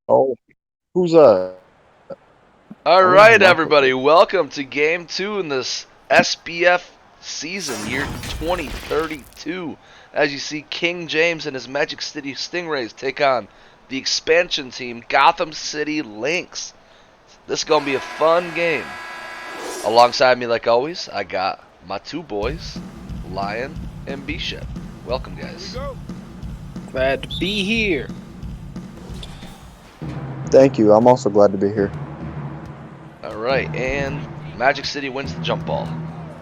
Oh, who's All I wonder who right, Michael everybody, is. welcome to game two in this SBF season, year 2032. As you see, King James and his Magic City Stingrays take on the expansion team, Gotham City Lynx. This is going to be a fun game. Alongside me, like always, I got my two boys, Lion and Bishop. Welcome, guys. Glad to be here. Thank you. I'm also glad to be here. All right, and Magic City wins the jump ball.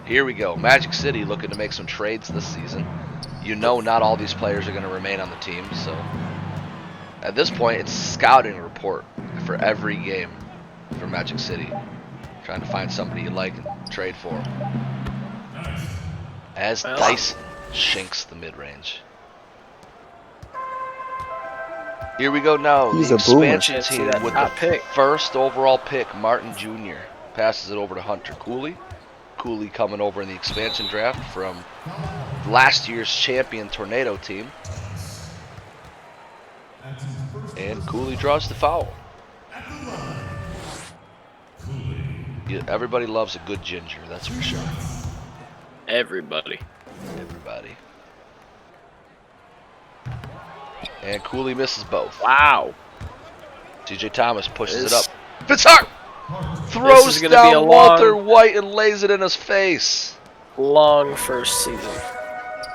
Here we go. Magic City looking to make some trades this season. You know not all these players are going to remain on the team, so at this point it's scouting report for every game for Magic City. Trying to find somebody you like and trade for. As Well, Dyson shinks the mid-range. Here we go now. He's The a boomer. expansion Chance to see team that with the top pick. first overall pick, Martin Jr. passes it over to Hunter Cooley. Cooley coming over in the expansion draft from last year's champion Tornado team. And Cooley draws the foul. Yeah, everybody loves a good ginger, that's for sure. Everybody. Everybody. And Cooley misses both. Wow. TJ Thomas pushes it This- up. Fitzhart This throws is gonna be a down Walter long- White and lays it in his face. Long first season.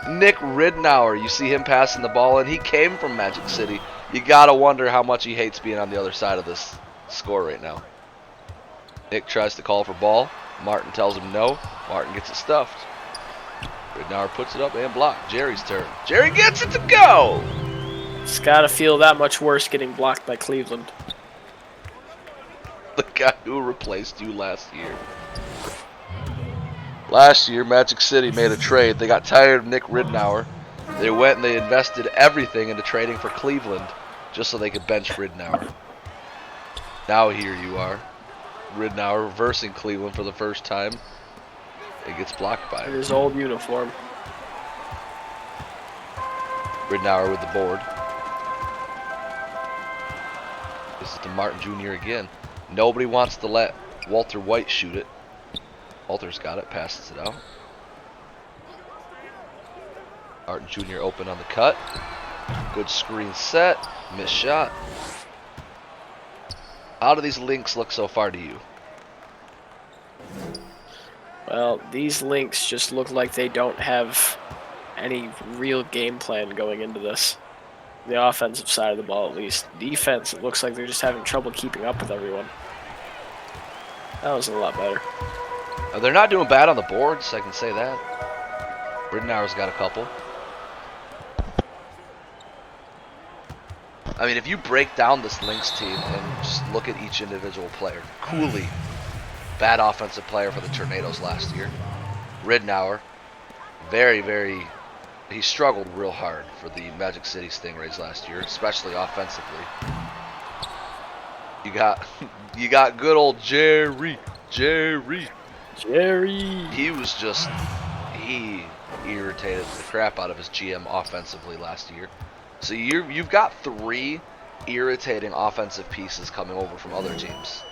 Nick Ridnour, you see him passing the ball, and he came from Magic City. You gotta wonder how much he hates being on the other side of this score right now. Nick tries to call for ball. Martin tells him no. Martin gets it stuffed. Ridnour puts it up and blocked. Jerry's turn. Jerry gets it to go! It's gotta feel that much worse getting blocked by Cleveland. The guy who replaced you last year. Last year, Magic City made a trade. They got tired of Nick Ridnour. They went and they invested everything into trading for Cleveland just so they could bench Ridnour. Now here you are. Ridnour reversing Cleveland for the first time. It gets blocked by In him. his old uniform. Ridnour with the board. This is to Martin Jr. again. Nobody wants to let Walter White shoot it. Walter's got it, passes it out. Martin Jr. open on the cut. Good screen set. Missed shot. How do these links look so far to you? Well, these Lynx just look like they don't have any real game plan going into this. The offensive side of the ball, at least. Defense, it looks like they're just having trouble keeping up with everyone. That was a lot better. They're not doing bad on the boards, I can say that. Ridnour's got a couple. I mean, if you break down this Lynx team and just look at each individual player. Cooley, bad offensive player for the Tornadoes last year. Ridnour, he struggled real hard for the Magic City Stingrays last year, especially offensively. You got good old Jerry. Jerry! He irritated the crap out of his GM offensively last year. So you've got three irritating offensive pieces coming over from other teams.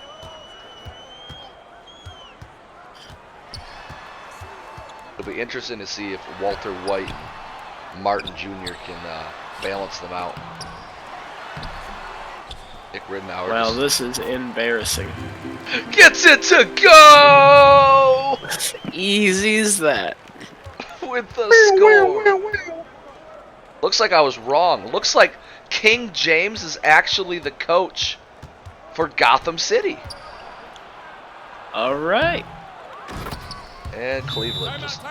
It'll be interesting to see if Walter White and Martin Jr. can balance them out. Nick Ridnour. Well, this is embarrassing. Gets it to go Easy as that. with the score. Looks like I was wrong. Looks like King James is actually the coach for Gotham City. Alright. And Cleveland just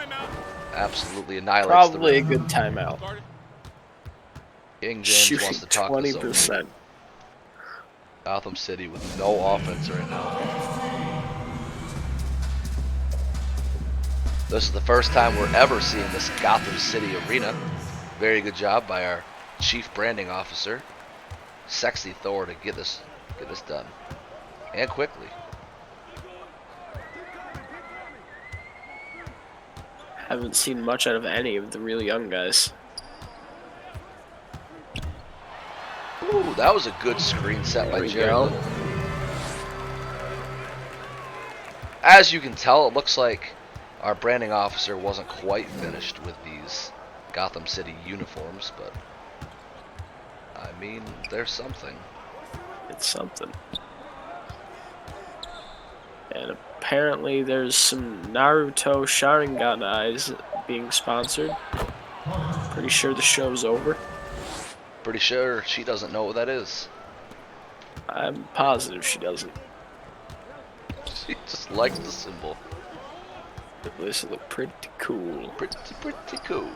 absolutely annihilates Probably a the good timeout. King James Shooting wants to talk this over. 20%. Gotham City with no offense right now. This is the first time we're ever seeing this Gotham City arena. Very good job by our chief branding officer, Sexy Thor, to get this done, and quickly. Haven't seen much out of any of the real young guys. Ooh, that was a good screen set There by we Jerry go. Little. As you can tell, it looks like our branding officer wasn't quite finished with these Gotham City uniforms, but I mean, there's something. It's something. And apparently there's some Naruto Sharingan eyes being sponsored. Pretty sure the show's over. Pretty sure she doesn't know what that is. I'm positive she doesn't. She just likes the symbol. This will look pretty cool. Pretty cool.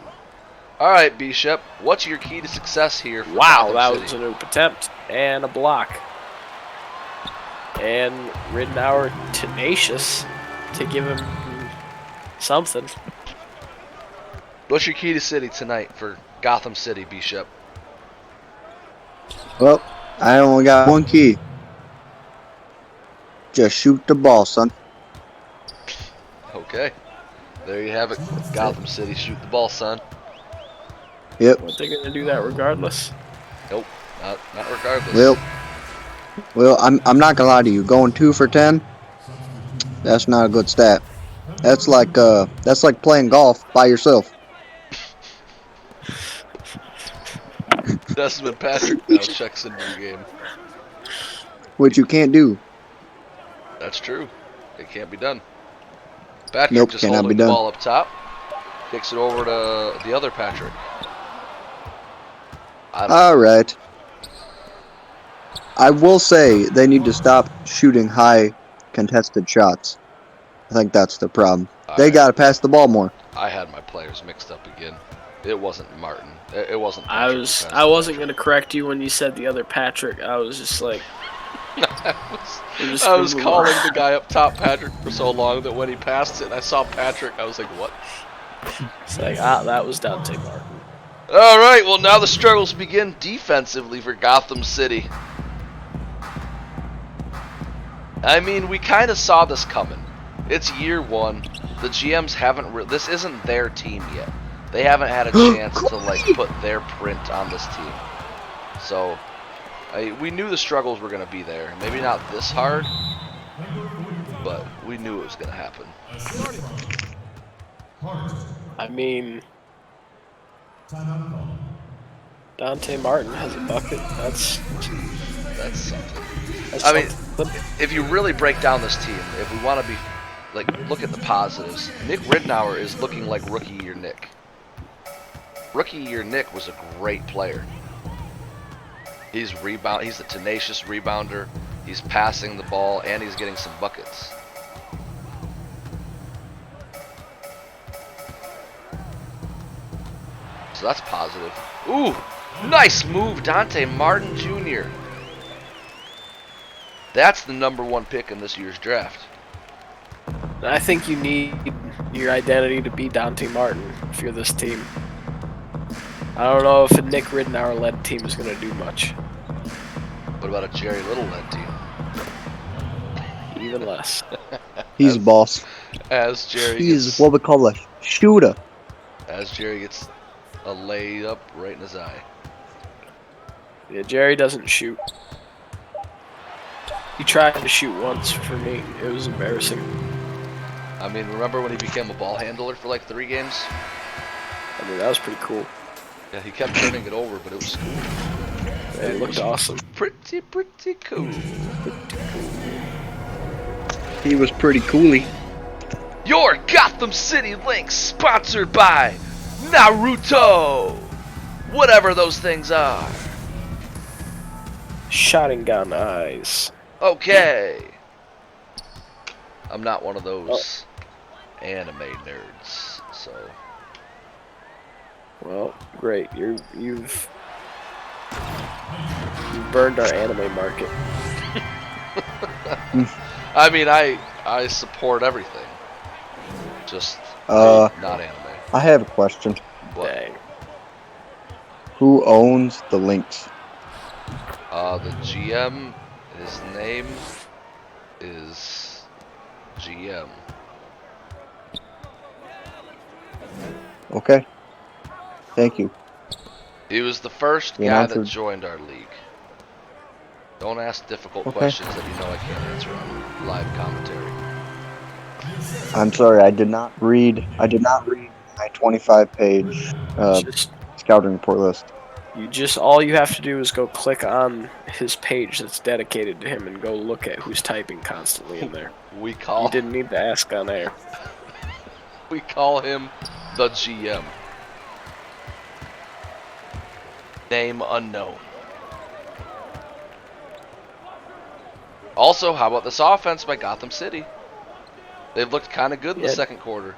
Alright, Bishop, what's your key to success here for Wow, Gotham that City? was an oop attempt. And a block. And Ridnour tenacious to give him something. What's your key to city tonight for Gotham City, Bishop? Well, I only got one key. Just shoot the ball, son. Okay. There you have it. Gotham City, shoot the ball, son. Yep. Weren't they going to do that regardless? Nope, not regardless. Well, I'm not gonna lie to you. Going 2 for 10, that's not a good stat. That's like playing golf by yourself. That's when Patrick now checks into the game. Which you can't do. That's true. It can't be done. Patrick Nope, just cannot holding be the done. ball up top. Kicks it over to the other Patrick. Alright. I will say they need to stop shooting high contested shots. I think that's the problem. They gotta pass the ball more. I had my players mixed up again. It wasn't Martin. It wasn't I Patrick. wasn't going to correct you when you said the other Patrick. I was just like... I was calling the guy up top Patrick for so long that when he passed it and I saw Patrick, I was like, what? It's like, that was Dante Martin. Alright, well now the struggles begin defensively for Gotham City. I mean, we kind of saw this coming. It's year one. The GMs haven't... this isn't their team yet. They haven't had a chance to, like, put their print on this team. So... we knew the struggles were going to be there. Maybe not this hard, but we knew it was going to happen. I mean... Dante Martin has a bucket. That's something. That's I mean, something. if you really break down this team, if we want to be, like, look at the positives, Nick Ridnour is looking like rookie year Nick. Rookie year Nick was a great player. He's a tenacious rebounder. He's passing the ball and he's getting some buckets. So that's positive. Ooh, nice move, Dante Martin Jr. That's the #1 pick in this year's draft. I think you need your identity to be Dante Martin if you're this team. I don't know if a Nick Ridnour-led team is going to do much. What about a Jerry Little-led team? Even less. He's boss. As Jerry He's what we call a shooter. As Jerry gets a layup right in his eye. Yeah, Jerry doesn't shoot. He tried to shoot once for me. It was embarrassing. I mean, remember when he became a ball handler for like 3 games? I mean, that was pretty cool. Yeah, he kept turning it over, but it was cool. It looked awesome. Pretty cool. He was pretty coolie. Your Gotham City Lynx, sponsored by Naruto! Whatever those things are. Sharingan eyes. Okay. I'm not one of those anime nerds, so... Well, great. You've burned our anime market. I mean, I support everything. Just not anime. I have a question. What? Dang. Who owns the Lynx? The GM, his name is GM. Okay. Thank you. He was the first You guy that answered. joined our league. Don't ask difficult Okay. questions that you know I can't answer on live commentary. I'm sorry, I did not read my 25-page Just scouting report list. all you have to do is go click on his page that's dedicated to him and go look at who's typing constantly in there. We You call didn't need to ask on air. him the GM. Name unknown. Also, how about this offense by Gotham City? They've looked kind of good in the Yeah. second quarter.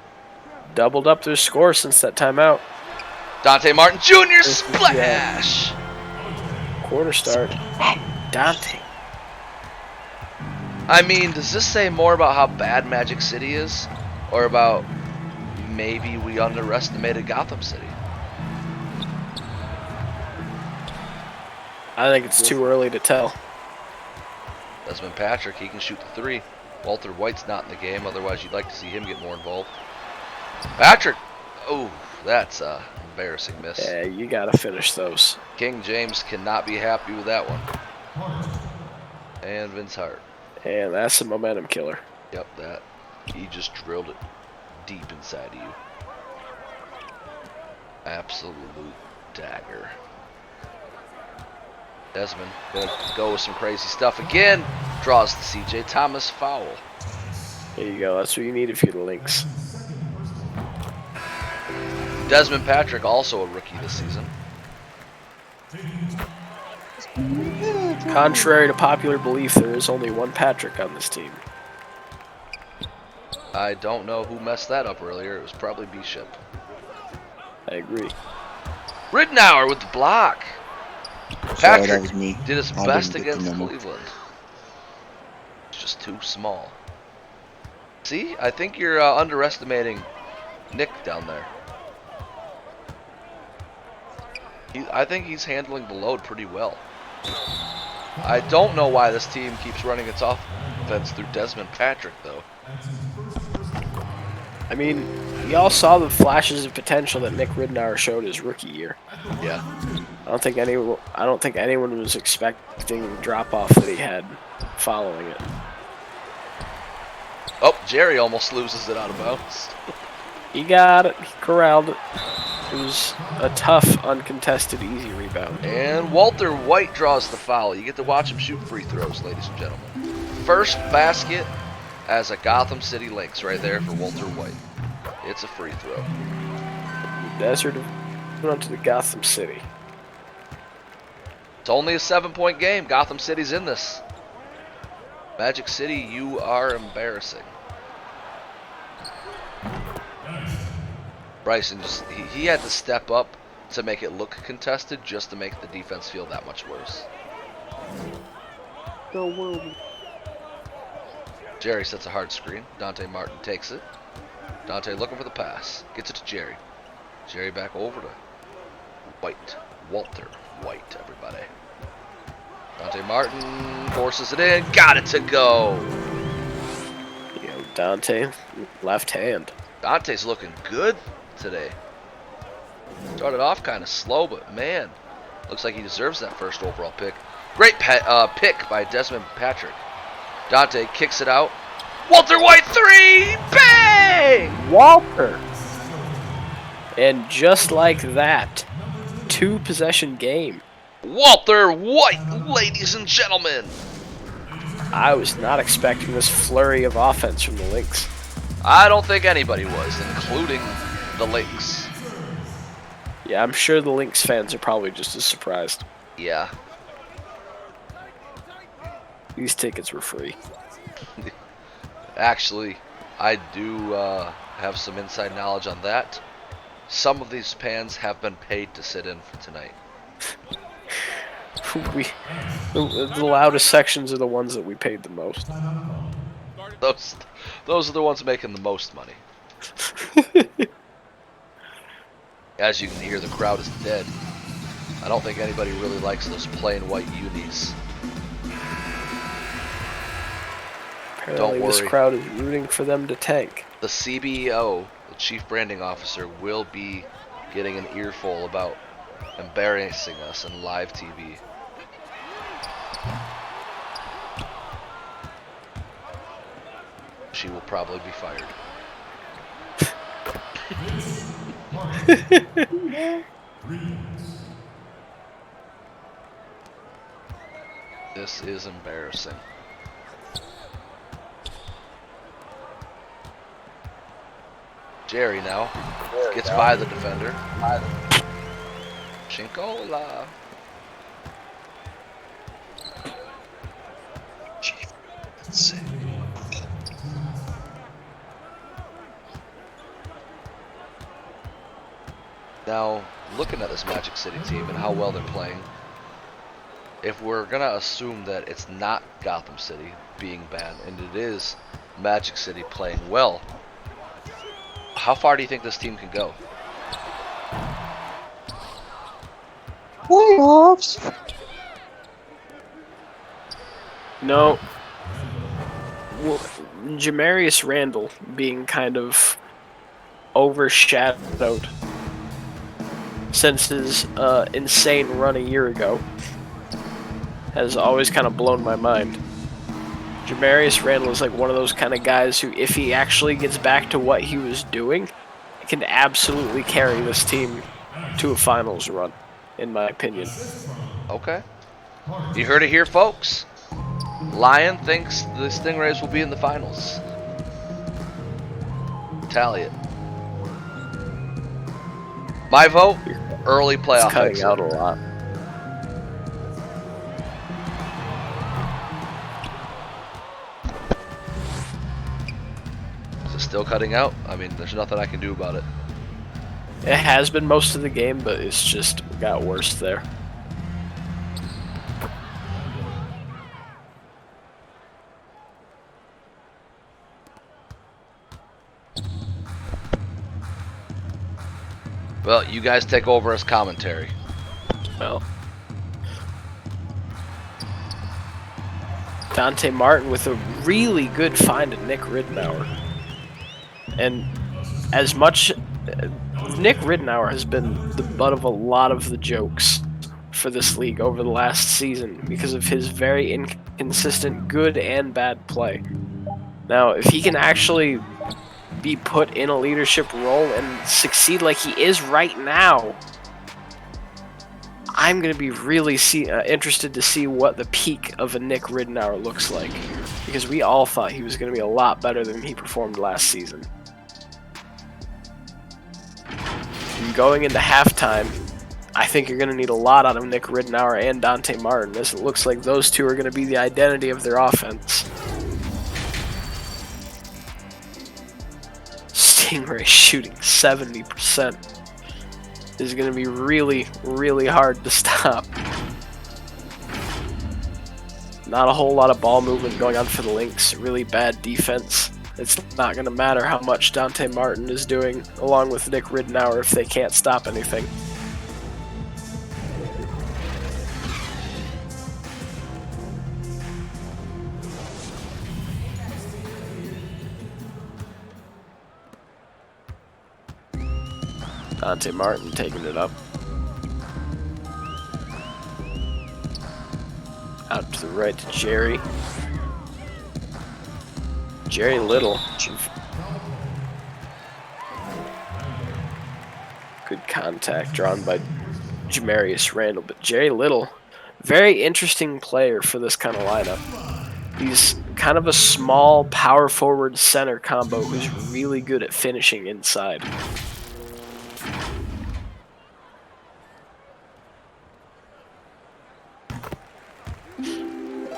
Doubled up their score since that timeout. Dante Martin Jr. This is, splash! Quarter start. Dante. I mean, does this say more about how bad Magic City is? Or about maybe we underestimated Gotham City? I think it's too early to tell. Desmond Patrick, he can shoot the three. Walter White's not in the game, otherwise you'd like to see him get more involved. Patrick! Oh, that's a embarrassing miss. Yeah, you gotta finish those. King James cannot be happy with that one. And Vince Hart. And that's a momentum killer. Yep, that. He just drilled it deep inside of you. Absolute dagger. Desmond gonna go with some crazy stuff again. Draws the CJ Thomas foul. There you go. That's what you need if you're the Lynx. Desmond Patrick, also a rookie this season. Contrary to popular belief, there is only one Patrick on this team. I don't know who messed that up earlier. It was probably Bishop. I agree. Ridnour with the block. Sorry, that Patrick was me. did his I best didn't get the against memo. Cleveland. It's just too small. See, I think you're underestimating Nick down there. I think he's handling the load pretty well. I don't know why this team keeps running its offense through Desmond Patrick, though. I mean, we all saw the flashes of potential that Nick Ridnour showed his rookie year. Yeah. I don't think anyone was expecting the drop off that he had following it. Oh, Jerry almost loses it out of bounds. He got it. He corralled it. It was a tough, uncontested, easy rebound. And Walter White draws the foul. You get to watch him shoot free throws, ladies and gentlemen. First basket as a Gotham City Lynx right there for Walter White. It's a free throw. The desert went to the Gotham City. It's only a 7-point game. Gotham City's in this. Magic City, you are embarrassing. Bryson he had to step up to make it look contested just to make the defense feel that much worse. Jerry sets a hard screen. Dante Martin takes it. Dante looking for the pass. Gets it to Jerry. Jerry back over to White. Walter White, everybody. Dante Martin forces it in. Got it to go. Dante, left hand. Dante's looking good today. Started off kind of slow, but man, looks like he deserves that first overall pick. Great pick by Desmond Patrick. Dante kicks it out. Walter White 3! Bang! Walter! And just like that, 2-possession game. Walter White, ladies and gentlemen. I was not expecting this flurry of offense from the Lynx. I don't think anybody was, including the Lynx. Yeah, I'm sure the Lynx fans are probably just as surprised. Yeah. These tickets were free. Actually, I do have some inside knowledge on that. Some of these fans have been paid to sit in for tonight. The loudest sections are the ones that we paid the most. Those are the ones making the most money. As you can hear, the crowd is dead. I don't think anybody really likes those plain white unis. Apparently this crowd is rooting for them to tank. The CBO, the Chief Branding Officer, will be getting an earful about embarrassing us on live TV. she will probably be fired. This is embarrassing. Jerry now gets by the defender. Chinkola. Now, looking at this Magic City team and how well they're playing, if we're going to assume that it's not Gotham City being bad and it is Magic City playing well, how far do you think this team can go? Playoffs. No. Well, Jamarius Randall being kind of overshadowed since his insane run a year ago has always kind of blown my mind. Jamarius Randall is like one of those kind of guys who, if he actually gets back to what he was doing, can absolutely carry this team to a finals run, in my opinion. Okay. You heard it here, folks. Lion thinks the Stingrays will be in the finals. Tally it. My vote, early playoff It's cutting exit. out a lot. Is it still cutting out? I mean, there's nothing I can do about it. It has been most of the game, but it's just got worse there. Well, you guys take over as commentary. Well, Dante Martin with a really good find at Nick Ridenour. And as much... Nick Ridenour has been the butt of a lot of the jokes for this league over the last season because of his very inconsistent good and bad play. Now, if he can actually be put in a leadership role and succeed like he is right now, I'm going to be really interested to see what the peak of a Nick Ridenour looks like, because we all thought he was going to be a lot better than he performed last season. And going into halftime, I think you're going to need a lot out of Nick Ridenour and Dante Martin, as it looks like those two are going to be the identity of their offense. Stingray shooting 70% is going to be really, really hard to stop. Not a whole lot of ball movement going on for the Lynx. Really bad defense. It's not going to matter how much Dante Martin is doing along with Nick Ridenour if they can't stop anything. Dante Martin taking it up. Out to the right to Jerry. Jerry Little. Good contact drawn by Jamarius Randall. But Jerry Little, very interesting player for this kind of lineup. He's kind of a small power forward center combo who's really good at finishing inside.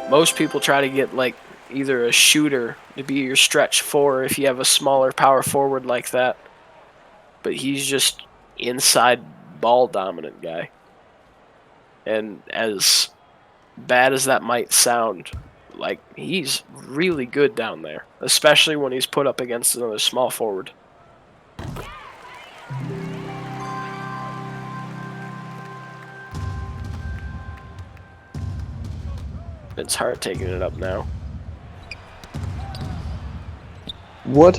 Most people try to get like either a shooter to be your stretch four if you have a smaller power forward like that, but he's just inside ball dominant guy. And as bad as that might sound, like, he's really good down there, especially when he's put up against another small forward. Vince Hart taking it up now. What?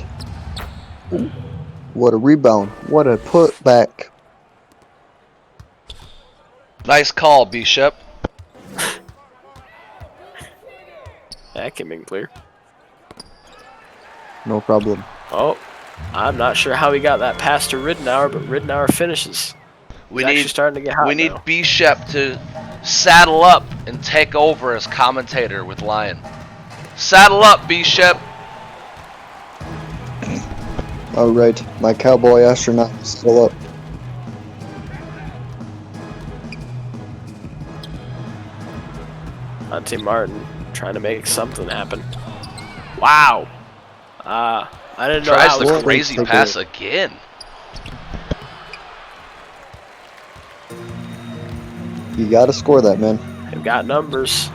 What a rebound. What a putback. Nice call, Bishop. That came in clear. No problem. Oh, I'm not sure how he got that pass to Ridenour, but Ridenour finishes. He's actually starting to get hot we need now. Bishop to saddle up and take over as commentator with Lion. Saddle up, Bishop. All right, my cowboy astronaut is still up. Dante Martin trying to make something happen. Wow. I didn't know Tries that was the What? crazy Take pass it. again. You gotta score that, man. They've got numbers.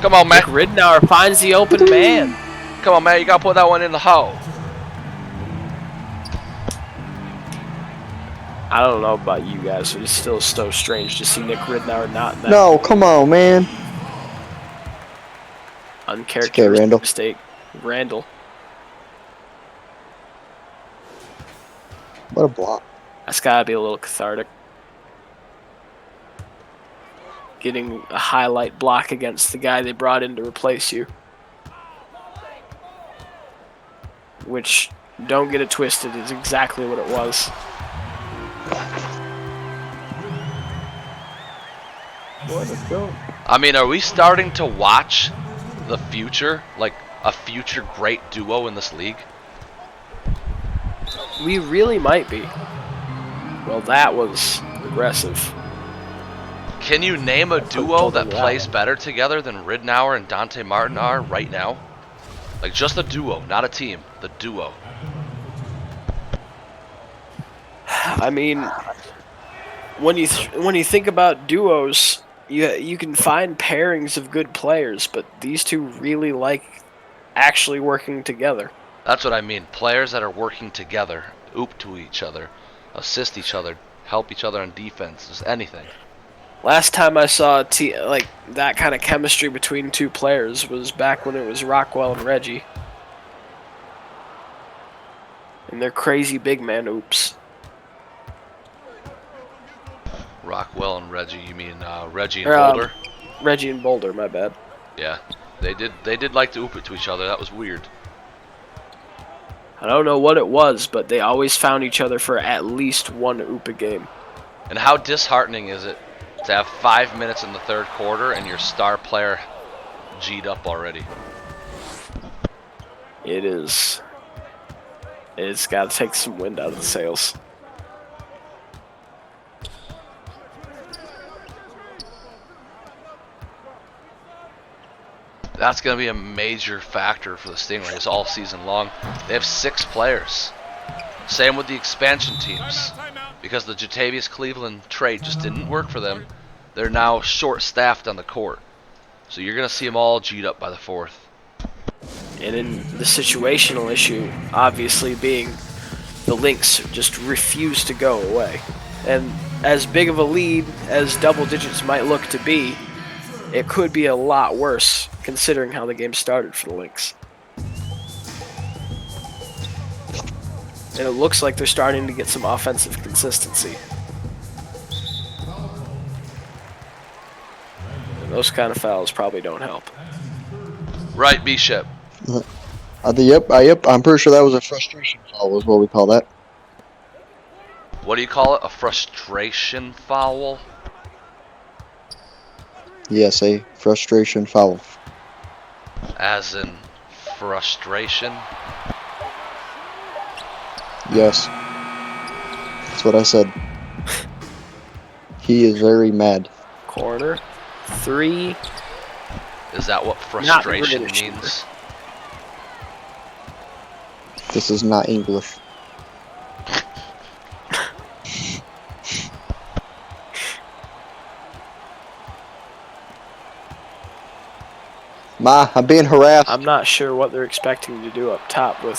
Come on, man. Nick Ridenour finds the open man. Come on, man. You gotta put that one in the hole. I don't know about you guys, but it's still so strange to see Nick Ridenour not in that No, come on, man. uncharacteristic Okay, Randall. mistake. Randall. What a block. That's gotta be a little cathartic. Getting a highlight block against the guy they brought in to replace you. Which, don't get it twisted, is exactly what it was. I mean, are we starting to watch the future? Like a future great duo in this league? We really might be. Well, that was aggressive. Can you name a duo told that him that plays one. better together than Ridenour and Dante Martin are right now? Like just a duo, not a team. The duo. I mean, when you think about duos, you can find pairings of good players, but these two really like actually working together. That's what I mean. Players that are working together, oop to each other, assist each other, help each other on defense, just anything. Last time I saw like that kind of chemistry between two players was back when it was Rockwell and Reggie. And their crazy big man oops. Rockwell and Reggie, you mean Reggie and Or, Boulder? Reggie and Boulder, my bad. Yeah, they did like to oop it to each other. That was weird. I don't know what it was, but they always found each other for at least one oop a game. And how disheartening is it to have 5 minutes in the third quarter and your star player G'd up already? It is. It's got to take some wind out of the sails. That's going to be a major factor for the Stingrays all season long. They have 6 players. Same with the expansion teams. Because the Jatavius Cleveland trade just didn't work for them, they're now short-staffed on the court. So you're going to see them all G'd up by the fourth. And in the situational issue, obviously being the Lynx just refuse to go away. And as big of a lead as double digits might look to be, it could be a lot worse considering how the game started for the Lynx. And it looks like they're starting to get some offensive consistency. And those kind of fouls probably don't help. Right, Bishop? Yep. I'm pretty sure that was a frustration foul, is what we call that. What do you call it? A frustration foul? Yes, a frustration foul. As in frustration? Yes. That's what I said. He is very mad. Corner. 3. Is that what Not frustration British means? This is not English. Ma, I'm being harassed. I'm not sure what they're expecting to do up top with.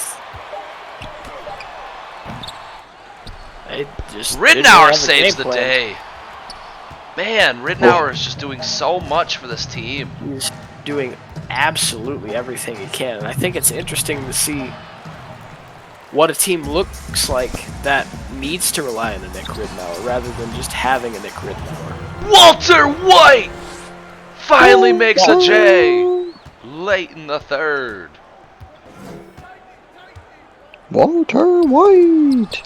They just didn't Ridenour have a saves game the plan. day. Man, Ridenour is just doing so much for this team. He's doing absolutely everything he can. And I think it's interesting to see what a team looks like that needs to rely on a Nick Ridenour rather than just having a Nick Ridenour. Walter White finally makes a J late in the third. Walter White.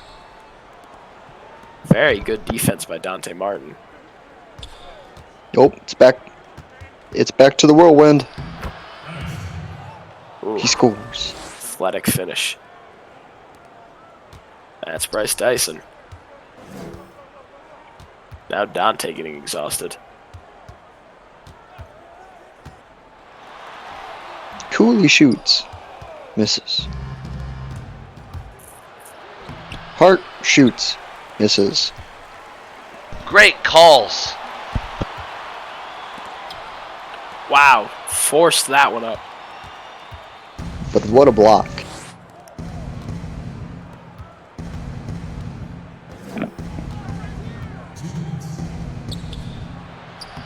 Very good defense by Dante Martin. Oh, it's back. It's back to the whirlwind. Ooh, He scores. athletic finish. That's Bryce Dyson. Now Dante getting exhausted. Cooley shoots. Misses. Hart shoots. Misses. Great calls. Wow, forced that one up. But what a block.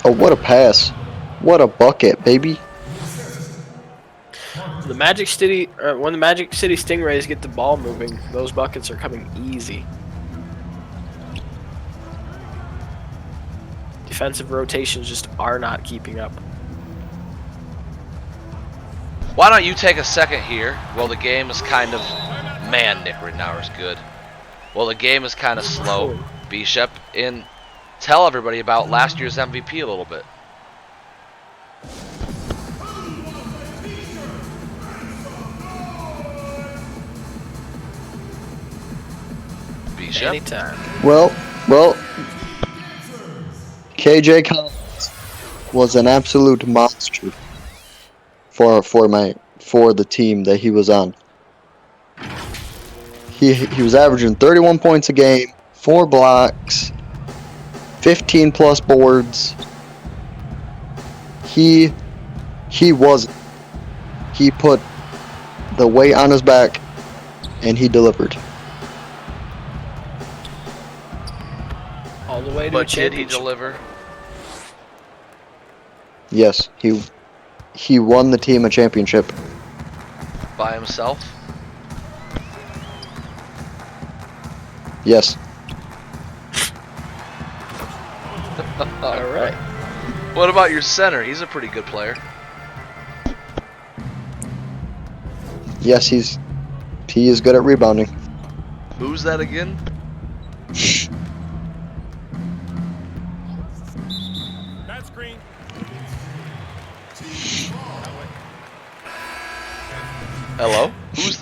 Oh, what a pass. What a bucket, baby. When the Magic City Stingrays get the ball moving, those buckets are coming easy. Defensive rotations just are not keeping up. Why don't you take a second here? Well, the game is kind of... Man, Nick Rittenauer's good. Well, the game is kind of slow, Bishop, and tell everybody about last year's MVP a little bit. Bishop? Anytime. Well, KJ Collins was an absolute monster for the team that he was on. He was averaging 31 points a game, 4 blocks, 15 plus boards. He put the weight on his back and he delivered. All the way to But a did he championship. deliver? Yes, he won the team a championship. By himself? Yes. All right. What about your center? He's a pretty good player. Yes, he is good at rebounding. Who's that again? That's green. Hello?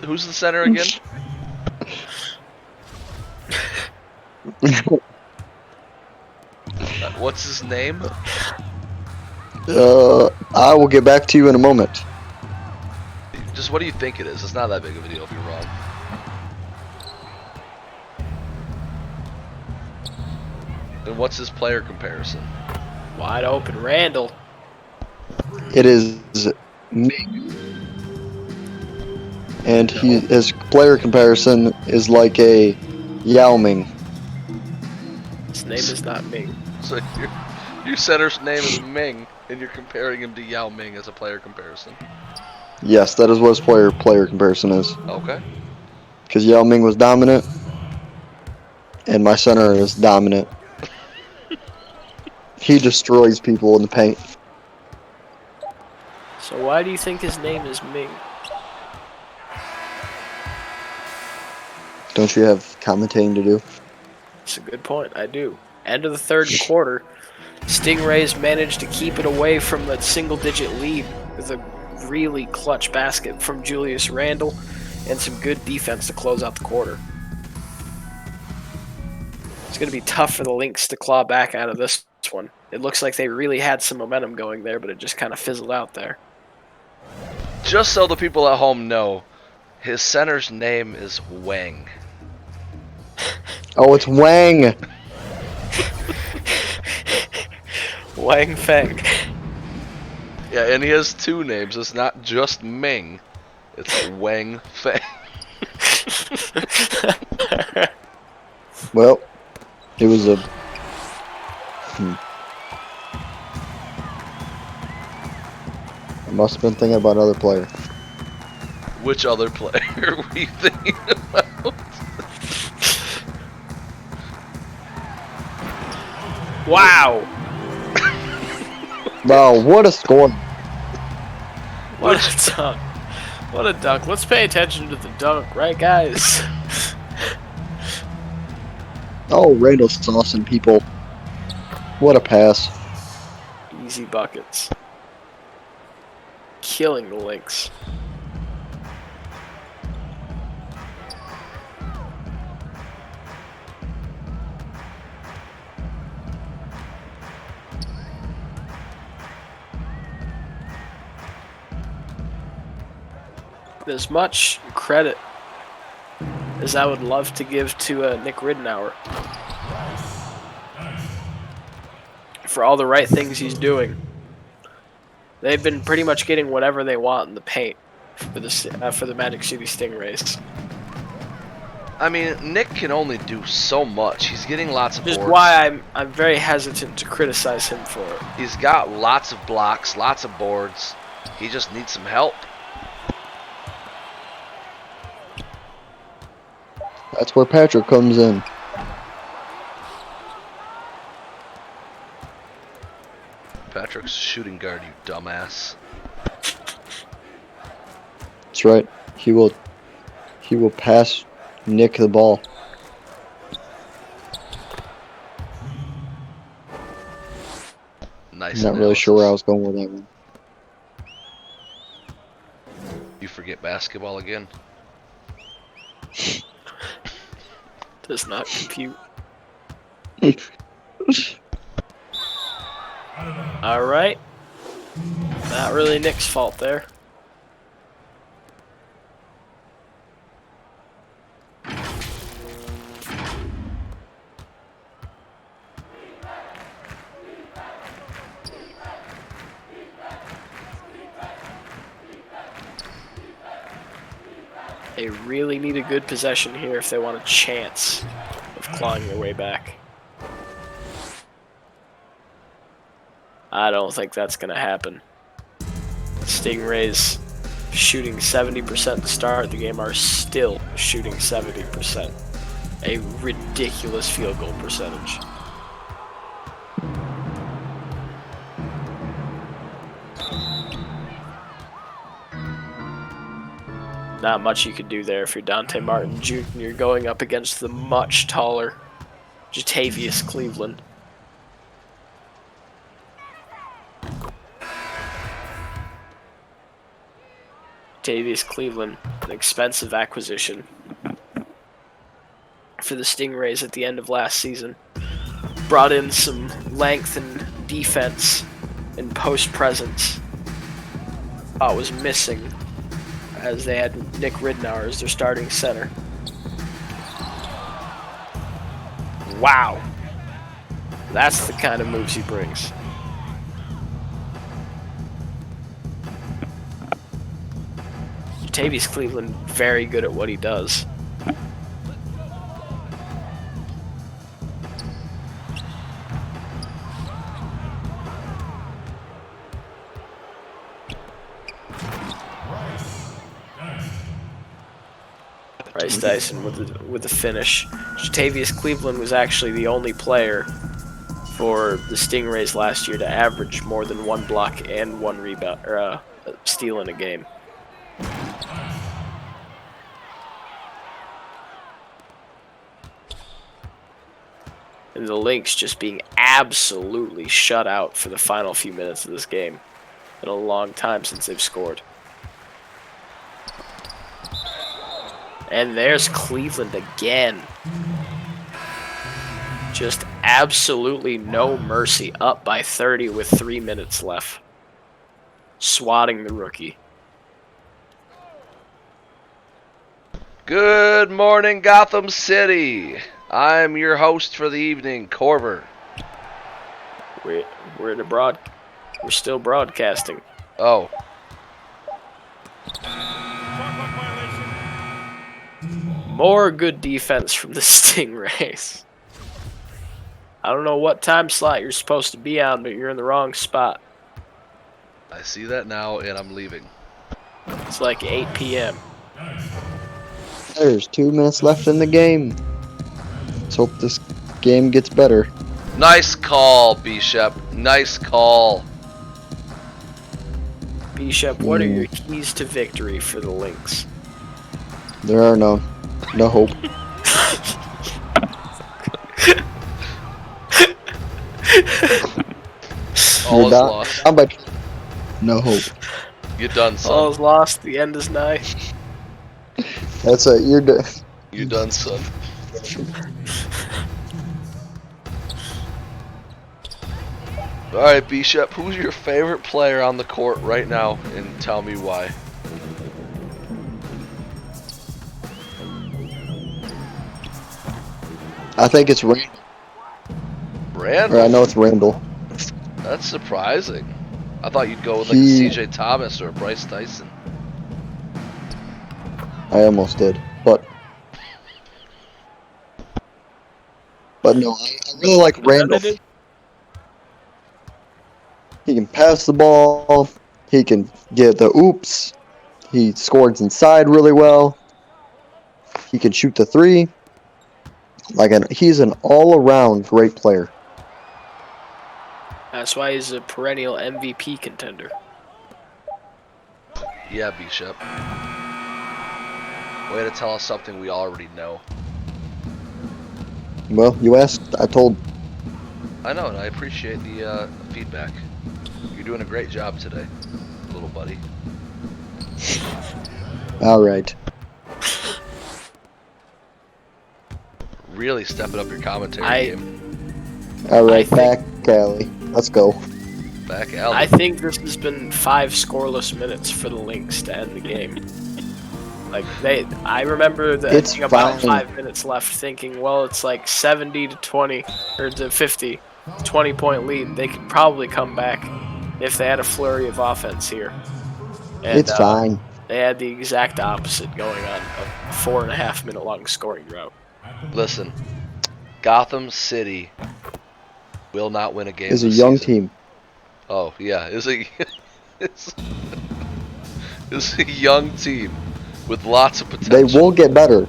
Who's the center again? What's his name? I will get back to you in a moment. Just what do you think it is? It's not that big of a deal if you're wrong. And what's his player comparison? Wide open, Randall. It is Ming. And his player comparison is like a Yao Ming. His name is not Ming. So your center's name is Ming, and you're comparing him to Yao Ming as a player comparison. Yes, that is what his player comparison is. Okay. Because Yao Ming was dominant, and my center is dominant. He destroys people in the paint. So why do you think his name is Ming? Don't you have commentating to do? It's a good point. I do. End of the third quarter, Stingrays managed to keep it away from that single-digit lead with a really clutch basket from Julius Randle and some good defense to close out the quarter. It's going to be tough for the Lynx to claw back out of this one. It looks like they really had some momentum going there, but it just kind of fizzled out there. Just so the people at home know, his center's name is Wang. Oh, it's Wang. Wang Feng. Yeah, and he has 2 names. It's not just Ming. It's Wang Feng. Well, it was a... I must have been thinking about another player. Which other player were you thinking about? Wow. Wow, what a score. What a ton. What a dunk. Let's pay attention to the dunk, right, guys? Oh, Randall saucing people. What a pass. Easy buckets. Killing the Lynx. As much credit as I would love to give to Nick Ridenour for all the right things he's doing, they've been pretty much getting whatever they want in the paint for the Magic City Stingrays. I mean, Nick can only do so much. He's getting lots of Which is boards. why I'm very hesitant to criticize him for it. He's got lots of blocks, lots of boards. He just needs some help. That's where Patrick comes in. Patrick's shooting guard, you dumbass. That's right. He will pass Nick the ball. Nice. I'm not really sure where I was going with that one. You forget basketball again? Does not compute. Alright. Not really Nick's fault there. They really need a good possession here if they want a chance of clawing their way back. I don't think that's going to happen. Stingrays shooting 70% to start the game are still shooting 70%. A ridiculous field goal percentage. Not much you could do there if you're Dante Martin Jr. going up against the much taller Jatavius Cleveland. Jatavius Cleveland, an expensive acquisition for the Stingrays at the end of last season. Brought in some length and defense and post presence. Was missing, as they had Nick Ridenour as their starting center. Wow. That's the kind of moves he brings. Jatavius Cleveland, very good at what he does. Rice Dyson with the finish. Jatavius Cleveland was actually the only player for the Stingrays last year to average more than one block and one rebound or steal in a game. And the Lynx just being absolutely shut out for the final few minutes of this game. Been a long time since they've scored. And there's Cleveland again. Just absolutely no mercy. Up by 30 with 3 minutes left. Swatting the rookie. Good morning, Gotham City. I'm your host for the evening, Corver. We're still broadcasting. Oh. More good defense from the Stingrays. I don't know what time slot you're supposed to be on, but you're in the wrong spot. I see that now, and I'm leaving. It's like 8 p.m. There's 2 minutes left in the game. Let's hope this game gets better. Nice call, Bishop. Nice call. Bishop, what are your keys to victory for the Lynx? There are no hope. All is lost. No hope. You're done, son. All is lost. The end is nigh. That's it. You're done. You're done, son. Alright, Bishop, who's your favorite player on the court right now? And tell me why. I think it's Randall. Randall? Or I know it's Randall. That's surprising. I thought you'd go with like a CJ Thomas or a Bryce Tyson. I almost did, but no, I really like Randall. He can pass the ball. He can get the oops. He scores inside really well. He can shoot the three. He's an all-around great player. That's why he's a perennial MVP contender. Yeah, Bishop. Way to tell us something we already know. Well, you asked, I told. I know, and I appreciate the feedback. You're doing a great job today, little buddy. All right. Really stepping up your commentary game. All right, back alley. Let's go. Back alley. I think this has been 5 scoreless minutes for the Lynx to end the game. Like I remember It's about fine. 5 minutes left, thinking, well, it's like 70 to 20 or to 50, 20-point lead. They could probably come back if they had a flurry of offense here. And, It's fine. They had the exact opposite going on, a 4.5-minute long scoring drought. Listen, Gotham City will not win a game. It's a this young season. team. Oh yeah, it's a young team with lots of potential. They will get better.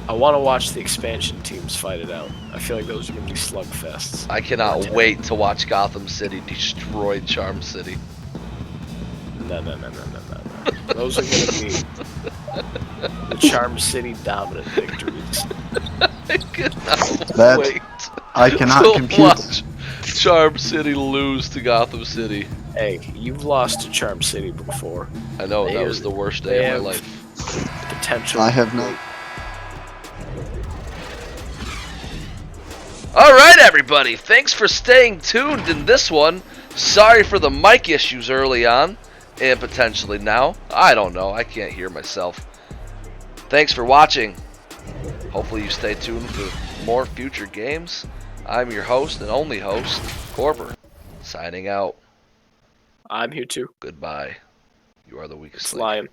I want to watch the expansion teams fight it out. I feel like those are going to be slugfests. I cannot wait to watch Gotham City destroy Charm City. No. Those are going to be the Charm City dominant victories. I cannot That- wait. I cannot to compute. watch Charm City lose to Gotham City. Hey, you've lost to Charm City before. I know, They that are- was the worst they day of my have life. Potential. I have not. Alright, everybody. Thanks for staying tuned in this one. Sorry for the mic issues early on, and potentially now. I don't know. I can't hear myself. Thanks for watching. Hopefully you stay tuned for more future games. I'm your host and only host, Corber, signing out. I'm here too. Goodbye. You are the weakest It's link. lying.